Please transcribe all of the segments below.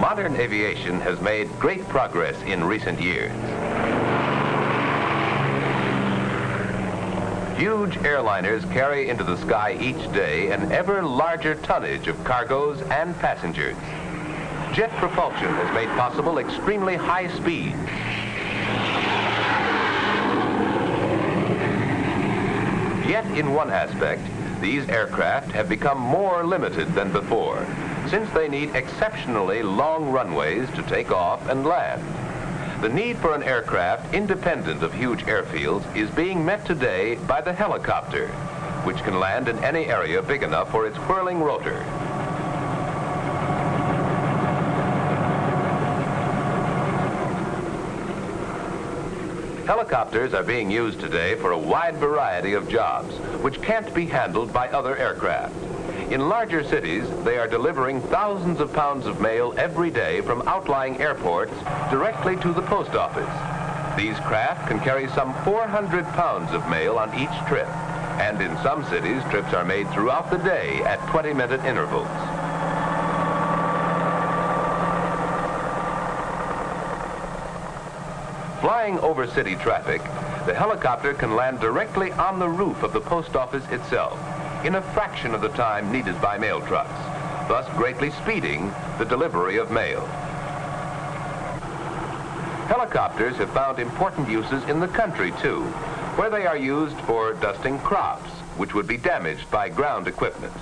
Modern aviation has made great progress in recent years. Huge airliners carry into the sky each day an ever larger tonnage of cargoes and passengers. Jet propulsion has made possible extremely high speed. Yet in one aspect, these aircraft have become more limited than before, since they need exceptionally long runways to take off and land. The need for an aircraft independent of huge airfields is being met today by the helicopter, which can land in any area big enough for its whirling rotor. Helicopters are being used today for a wide variety of jobs, which can't be handled by other aircraft. In larger cities, they are delivering thousands of pounds of mail every day from outlying airports directly to the post office. These craft can carry some 400 pounds of mail on each trip, and in some cities, trips are made throughout the day at 20-minute intervals. Flying over city traffic, the helicopter can land directly on the roof of the post office itself, in a fraction of the time needed by mail trucks, thus greatly speeding the delivery of mail. Helicopters have found important uses in the country too, where they are used for dusting crops, which would be damaged by ground equipment.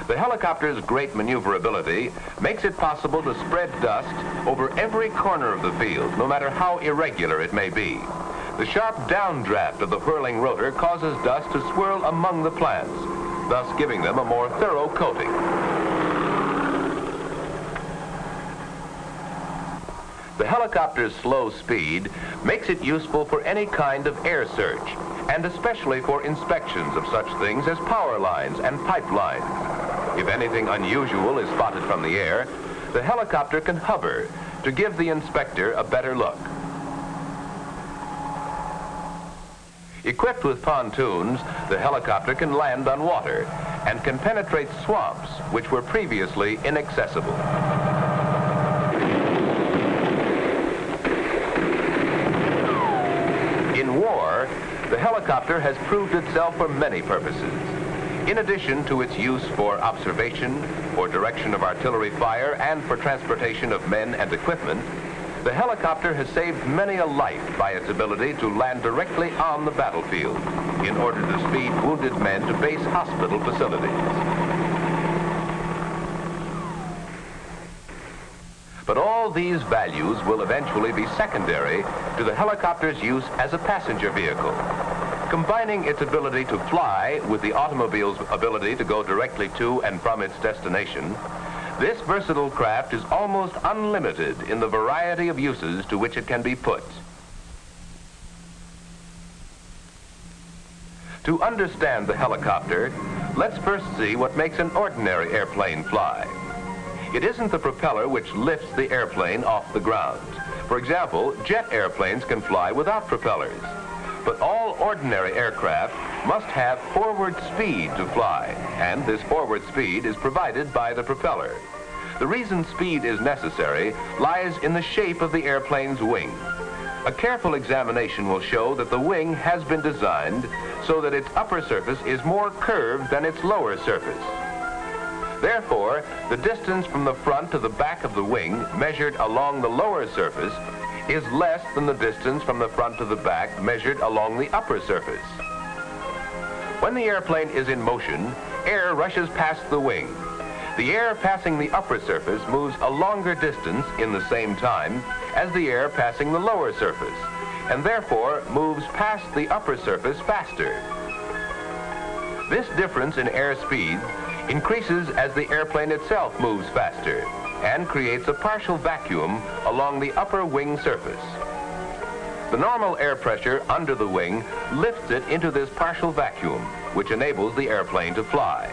The helicopter's great maneuverability makes it possible to spread dust over every corner of the field, no matter how irregular it may be. The sharp downdraft of the whirling rotor causes dust to swirl among the plants, thus giving them a more thorough coating. The helicopter's slow speed makes it useful for any kind of air search, and especially for inspections of such things as power lines and pipelines. If anything unusual is spotted from the air, the helicopter can hover to give the inspector a better look. Equipped with pontoons, the helicopter can land on water and can penetrate swamps which were previously inaccessible. In war, the helicopter has proved itself for many purposes. In addition to its use for observation, for direction of artillery fire, and for transportation of men and equipment, the helicopter has saved many a life by its ability to land directly on the battlefield in order to speed wounded men to base hospital facilities. But all these values will eventually be secondary to the helicopter's use as a passenger vehicle. Combining its ability to fly with the automobile's ability to go directly to and from its destination, this versatile craft is almost unlimited in the variety of uses to which it can be put. To understand the helicopter, let's first see what makes an ordinary airplane fly. It isn't the propeller which lifts the airplane off the ground. For example, jet airplanes can fly without propellers. But all ordinary aircraft must have forward speed to fly, and this forward speed is provided by the propeller. The reason speed is necessary lies in the shape of the airplane's wing. A careful examination will show that the wing has been designed so that its upper surface is more curved than its lower surface. Therefore, the distance from the front to the back of the wing measured along the lower surface is less than the distance from the front to the back measured along the upper surface. When the airplane is in motion, air rushes past the wing. The air passing the upper surface moves a longer distance in the same time as the air passing the lower surface, and therefore moves past the upper surface faster. This difference in air speed increases as the airplane itself moves faster, and creates a partial vacuum along the upper wing surface. The normal air pressure under the wing lifts it into this partial vacuum, which enables the airplane to fly.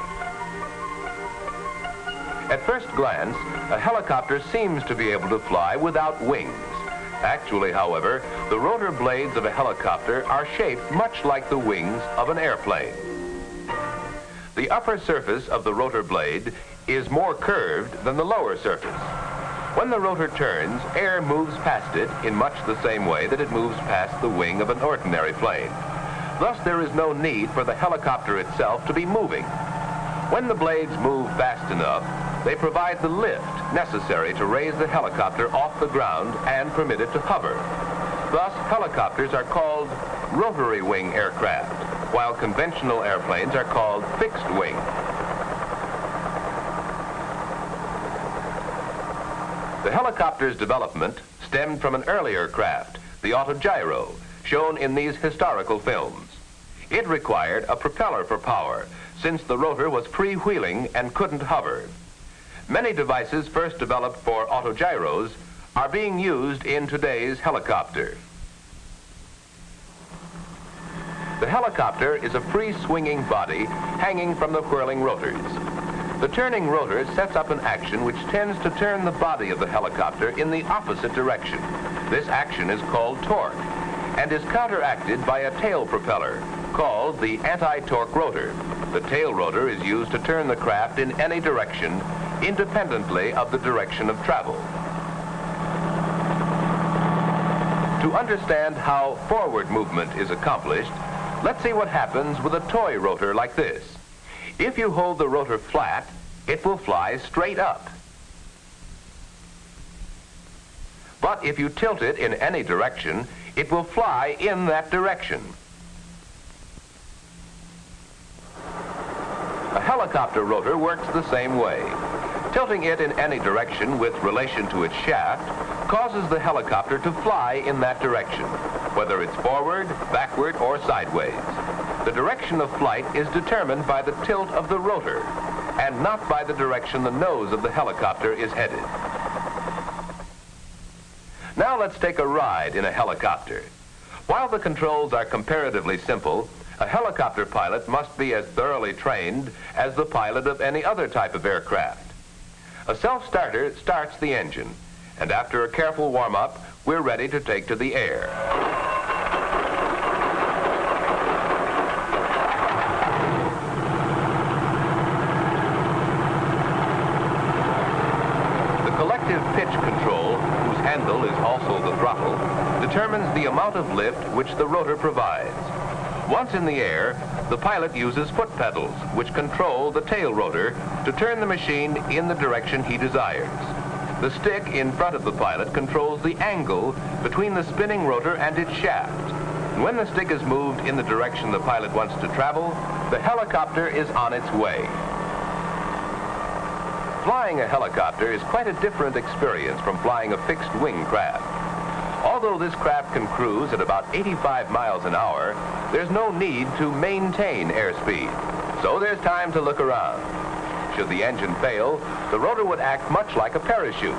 At first glance, a helicopter seems to be able to fly without wings. Actually, however, the rotor blades of a helicopter are shaped much like the wings of an airplane. The upper surface of the rotor blade is more curved than the lower surface. When the rotor turns, air moves past it in much the same way that it moves past the wing of an ordinary plane. Thus, there is no need for the helicopter itself to be moving. When the blades move fast enough, they provide the lift necessary to raise the helicopter off the ground and permit it to hover. Thus, helicopters are called rotary wing aircraft, while conventional airplanes are called fixed wing. The helicopter's development stemmed from an earlier craft, the autogyro, shown in these historical films. It required a propeller for power, since the rotor was freewheeling and couldn't hover. Many devices first developed for autogyros are being used in today's helicopter. The helicopter is a free-swinging body hanging from the whirling rotors. The turning rotor sets up an action which tends to turn the body of the helicopter in the opposite direction. This action is called torque and is counteracted by a tail propeller called the anti-torque rotor. The tail rotor is used to turn the craft in any direction independently of the direction of travel. To understand how forward movement is accomplished, let's see what happens with a toy rotor like this. If you hold the rotor flat, it will fly straight up. But if you tilt it in any direction, it will fly in that direction. A helicopter rotor works the same way. Tilting it in any direction with relation to its shaft causes the helicopter to fly in that direction, whether it's forward, backward, or sideways. The direction of flight is determined by the tilt of the rotor and not by the direction the nose of the helicopter is headed. Now let's take a ride in a helicopter. While the controls are comparatively simple, a helicopter pilot must be as thoroughly trained as the pilot of any other type of aircraft. A self-starter starts the engine, and after a careful warm-up, we're ready to take to the air. The collective pitch control, whose handle is also the throttle, determines the amount of lift which the rotor provides. Once in the air, the pilot uses foot pedals, which control the tail rotor to turn the machine in the direction he desires. The stick in front of the pilot controls the angle between the spinning rotor and its shaft. And when the stick is moved in the direction the pilot wants to travel, the helicopter is on its way. Flying a helicopter is quite a different experience from flying a fixed-wing craft. Although this craft can cruise at about 85 miles an hour, there's no need to maintain airspeed, so there's time to look around. Should the engine fail, the rotor would act much like a parachute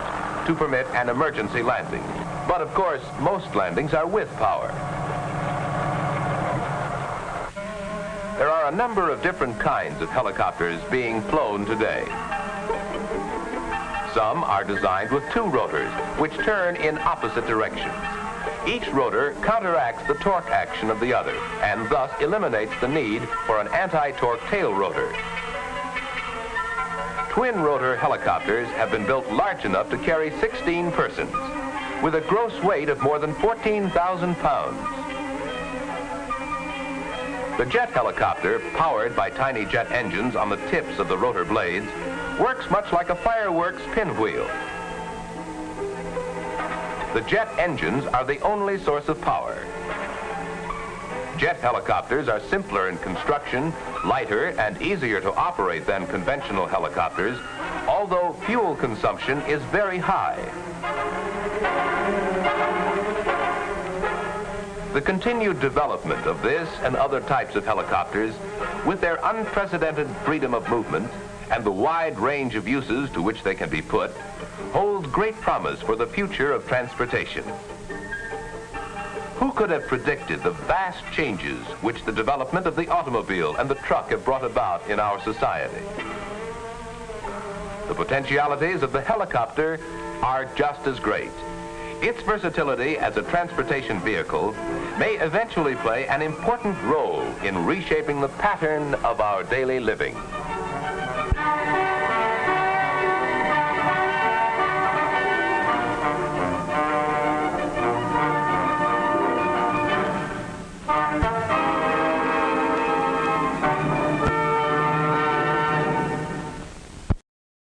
to permit an emergency landing. But of course, most landings are with power. There are a number of different kinds of helicopters being flown today. Some are designed with two rotors, which turn in opposite directions. Each rotor counteracts the torque action of the other, and thus eliminates the need for an anti-torque tail rotor. Twin-rotor helicopters have been built large enough to carry 16 persons, with a gross weight of more than 14,000 pounds. The jet helicopter, powered by tiny jet engines on the tips of the rotor blades, works much like a fireworks pinwheel. The jet engines are the only source of power. Jet helicopters are simpler in construction, lighter, and easier to operate than conventional helicopters, although fuel consumption is very high. The continued development of this and other types of helicopters, with their unprecedented freedom of movement and the wide range of uses to which they can be put, holds great promise for the future of transportation. Who could have predicted the vast changes which the development of the automobile and the truck have brought about in our society? The potentialities of the helicopter are just as great. Its versatility as a transportation vehicle may eventually play an important role in reshaping the pattern of our daily living.